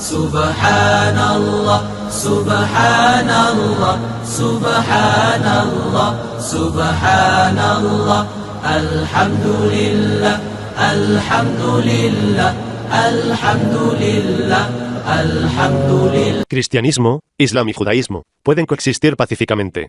Subhanallah, Subhanallah, Subhanallah, Subhanallah, Alhamdulillah, Alhamdulillah, Alhamdulillah, Alhamdulillah. Cristianismo, Islam y Judaísmo pueden coexistir pacíficamente.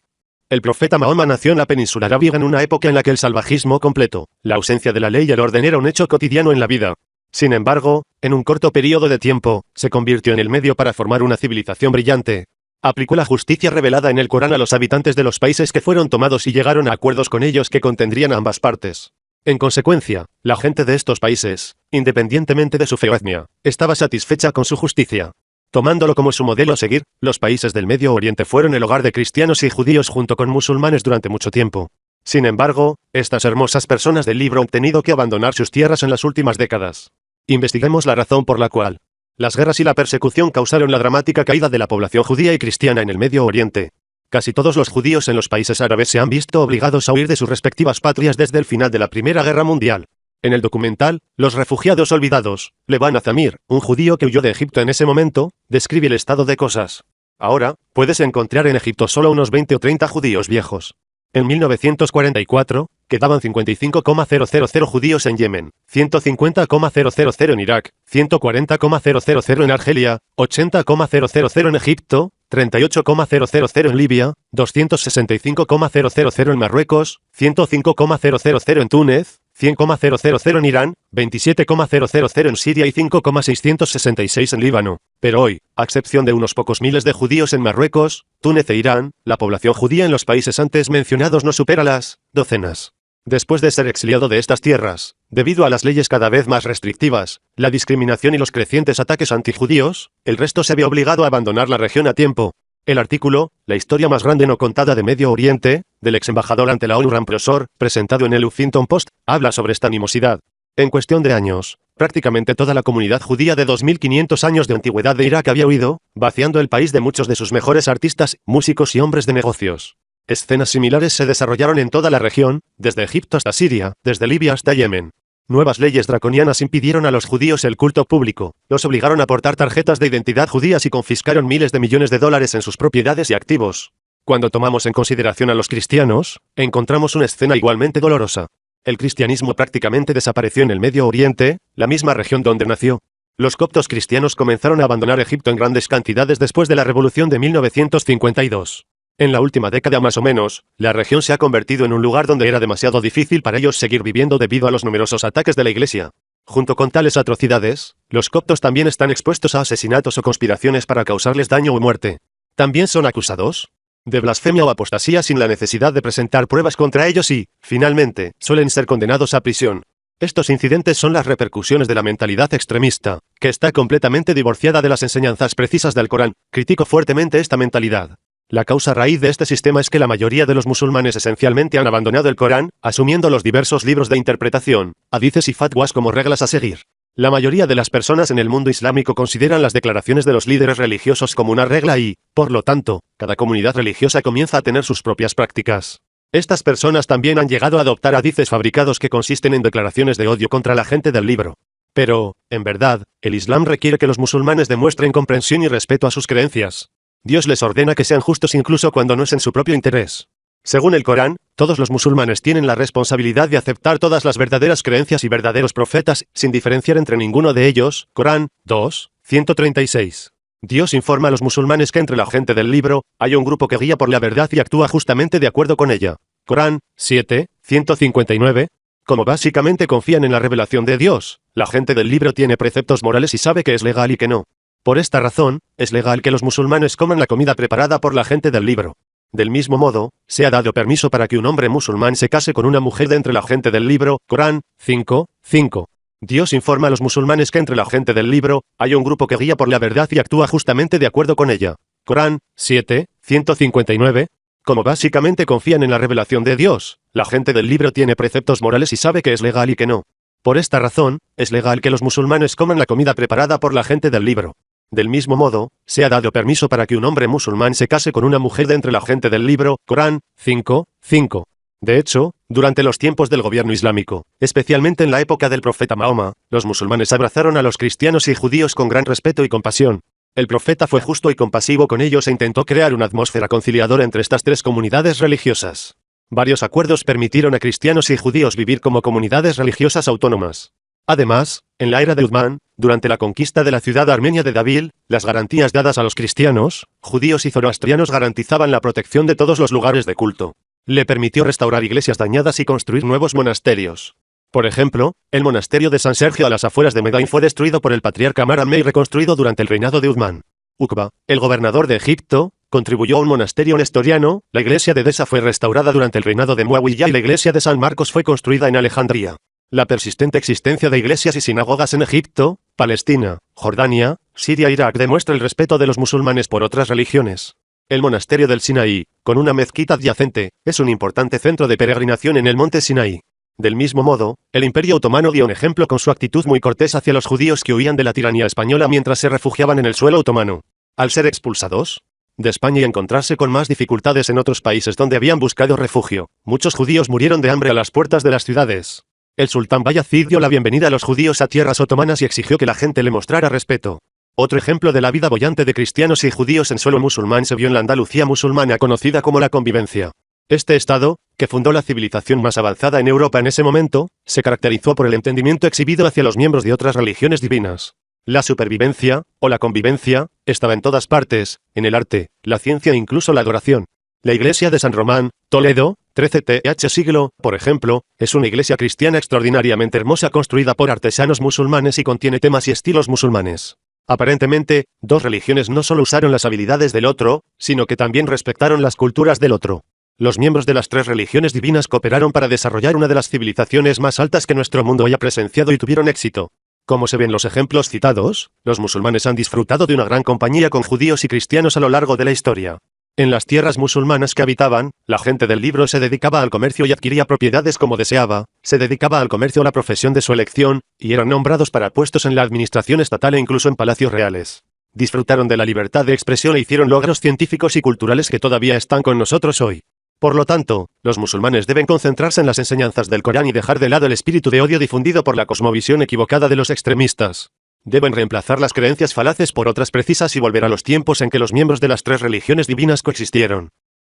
El profeta Mahoma nació en la Península Arábiga en una época en la que el salvajismo completo, la ausencia de la ley y el orden era un hecho cotidiano en la vida. Sin embargo, en un corto período de tiempo, se convirtió en el medio para formar una civilización brillante. Aplicó la justicia revelada en el Corán a los habitantes de los países que fueron tomados y llegaron a acuerdos con ellos que contendrían a ambas partes. En consecuencia, la gente de estos países, independientemente de su fe o etnia, estaba satisfecha con su justicia. Tomándolo como su modelo a seguir, los países del Medio Oriente fueron el hogar de cristianos y judíos junto con musulmanes durante mucho tiempo. Sin embargo, estas hermosas personas del libro han tenido que abandonar sus tierras en las últimas décadas. Investiguemos la razón por la cual las guerras y la persecución causaron la dramática caída de la población judía y cristiana en el Medio Oriente. Casi todos los judíos en los países árabes se han visto obligados a huir de sus respectivas patrias desde el final de la Primera Guerra Mundial. En el documental, Los refugiados olvidados, Levan Azamir, un judío que huyó de Egipto en ese momento, describe el estado de cosas. Ahora, puedes encontrar en Egipto solo unos 20 o 30 judíos viejos. En 1944, quedaban 55,000 judíos en Yemen, 150,000 en Irak, 140,000 en Argelia, 80,000 en Egipto, 38,000 en Libia, 265,000 en Marruecos, 105,000 en Túnez, 100,000 en Irán, 27,000 en Siria y 5,666 en Líbano. Pero hoy, a excepción de unos pocos miles de judíos en Marruecos, Túnez e Irán, la población judía en los países antes mencionados no supera las docenas. Después de ser exiliado de estas tierras, debido a las leyes cada vez más restrictivas, la discriminación y los crecientes ataques antijudíos, el resto se había obligado a abandonar la región a tiempo. El artículo, La historia más grande no contada de Medio Oriente, del ex embajador ante la ONU Ramprosor, presentado en el Huffington Post, habla sobre esta animosidad. En cuestión de años, prácticamente toda la comunidad judía de 2500 años de antigüedad de Irak había huido, vaciando el país de muchos de sus mejores artistas, músicos y hombres de negocios. Escenas similares se desarrollaron en toda la región, desde Egipto hasta Siria, desde Libia hasta Yemen. Nuevas leyes draconianas impidieron a los judíos el culto público, los obligaron a portar tarjetas de identidad judías y confiscaron miles de millones de dólares en sus propiedades y activos. Cuando tomamos en consideración a los cristianos, encontramos una escena igualmente dolorosa. El cristianismo prácticamente desapareció en el Medio Oriente, la misma región donde nació. Los coptos cristianos comenzaron a abandonar Egipto en grandes cantidades después de la Revolución de 1952. En la última década más o menos, la región se ha convertido en un lugar donde era demasiado difícil para ellos seguir viviendo debido a los numerosos ataques de la Iglesia. Junto con tales atrocidades, los coptos también están expuestos a asesinatos o conspiraciones para causarles daño o muerte. También son acusados de blasfemia o apostasía sin la necesidad de presentar pruebas contra ellos y, finalmente, suelen ser condenados a prisión. Estos incidentes son las repercusiones de la mentalidad extremista, que está completamente divorciada de las enseñanzas precisas del Corán. Critico fuertemente esta mentalidad. La causa raíz de este sistema es que la mayoría de los musulmanes esencialmente han abandonado el Corán, asumiendo los diversos libros de interpretación, hadices y fatwas como reglas a seguir. La mayoría de las personas en el mundo islámico consideran las declaraciones de los líderes religiosos como una regla y, por lo tanto, cada comunidad religiosa comienza a tener sus propias prácticas. Estas personas también han llegado a adoptar hadices fabricados que consisten en declaraciones de odio contra la gente del libro. Pero, en verdad, el Islam requiere que los musulmanes demuestren comprensión y respeto a sus creencias. Dios les ordena que sean justos incluso cuando no es en su propio interés. Según el Corán, todos los musulmanes tienen la responsabilidad de aceptar todas las verdaderas creencias y verdaderos profetas, sin diferenciar entre ninguno de ellos. Corán 2, 136. Dios informa a los musulmanes que entre la gente del libro, hay un grupo que guía por la verdad y actúa justamente de acuerdo con ella. Corán 7, 159. Como básicamente confían en la revelación de Dios, la gente del libro tiene preceptos morales y sabe que es legal y que no. Por esta razón, es legal que los musulmanes coman la comida preparada por la gente del libro. Del mismo modo, se ha dado permiso para que un hombre musulmán se case con una mujer de entre la gente del libro. Corán 5, 5. Dios informa a los musulmanes que entre la gente del libro, hay un grupo que guía por la verdad y actúa justamente de acuerdo con ella. Corán 7, 159. Como básicamente confían en la revelación de Dios, la gente del libro tiene preceptos morales y sabe que es legal y que no. Por esta razón, es legal que los musulmanes coman la comida preparada por la gente del libro. Del mismo modo, se ha dado permiso para que un hombre musulmán se case con una mujer de entre la gente del libro. Corán 5, 5. De hecho, durante los tiempos del gobierno islámico, especialmente en la época del profeta Mahoma, los musulmanes abrazaron a los cristianos y judíos con gran respeto y compasión. El profeta fue justo y compasivo con ellos e intentó crear una atmósfera conciliadora entre estas tres comunidades religiosas. Varios acuerdos permitieron a cristianos y judíos vivir como comunidades religiosas autónomas. Además, en la era de Uthman, durante la conquista de la ciudad armenia de Dabil, las garantías dadas a los cristianos, judíos y zoroastrianos garantizaban la protección de todos los lugares de culto. Le permitió restaurar iglesias dañadas y construir nuevos monasterios. Por ejemplo, el monasterio de San Sergio a las afueras de Medain fue destruido por el patriarca Mahoma y reconstruido durante el reinado de Uthman. Uqba, el gobernador de Egipto, contribuyó a un monasterio nestoriano, la iglesia de Edesa fue restaurada durante el reinado de Muawiyah y la iglesia de San Marcos fue construida en Alejandría. La persistente existencia de iglesias y sinagogas en Egipto, Palestina, Jordania, Siria e Irak demuestra el respeto de los musulmanes por otras religiones. El monasterio del Sinaí, con una mezquita adyacente, es un importante centro de peregrinación en el monte Sinaí. Del mismo modo, el Imperio Otomano dio un ejemplo con su actitud muy cortés hacia los judíos que huían de la tiranía española mientras se refugiaban en el suelo otomano. Al ser expulsados de España y encontrarse con más dificultades en otros países donde habían buscado refugio, muchos judíos murieron de hambre a las puertas de las ciudades. El sultán Bayazid dio la bienvenida a los judíos a tierras otomanas y exigió que la gente le mostrara respeto. Otro ejemplo de la vida boyante de cristianos y judíos en suelo musulmán se vio en la Andalucía musulmana conocida como la Convivencia. Este estado, que fundó la civilización más avanzada en Europa en ese momento, se caracterizó por el entendimiento exhibido hacia los miembros de otras religiones divinas. La supervivencia, o la convivencia, estaba en todas partes, en el arte, la ciencia e incluso la adoración. La iglesia de San Román, Toledo, 13 th siglo, por ejemplo, es una iglesia cristiana extraordinariamente hermosa construida por artesanos musulmanes y contiene temas y estilos musulmanes. Aparentemente, dos religiones no solo usaron las habilidades del otro, sino que también respetaron las culturas del otro. Los miembros de las tres religiones divinas cooperaron para desarrollar una de las civilizaciones más altas que nuestro mundo haya presenciado y tuvieron éxito. Como se ven los ejemplos citados, los musulmanes han disfrutado de una gran compañía con judíos y cristianos a lo largo de la historia. En las tierras musulmanas que habitaban, la gente del libro se dedicaba al comercio y adquiría propiedades como deseaba, se dedicaba al comercio a la profesión de su elección, y eran nombrados para puestos en la administración estatal e incluso en palacios reales. Disfrutaron de la libertad de expresión e hicieron logros científicos y culturales que todavía están con nosotros hoy. Por lo tanto, los musulmanes deben concentrarse en las enseñanzas del Corán y dejar de lado el espíritu de odio difundido por la cosmovisión equivocada de los extremistas. Deben reemplazar las creencias falaces por otras precisas y volver a los tiempos en que los miembros de las tres religiones divinas coexistieron.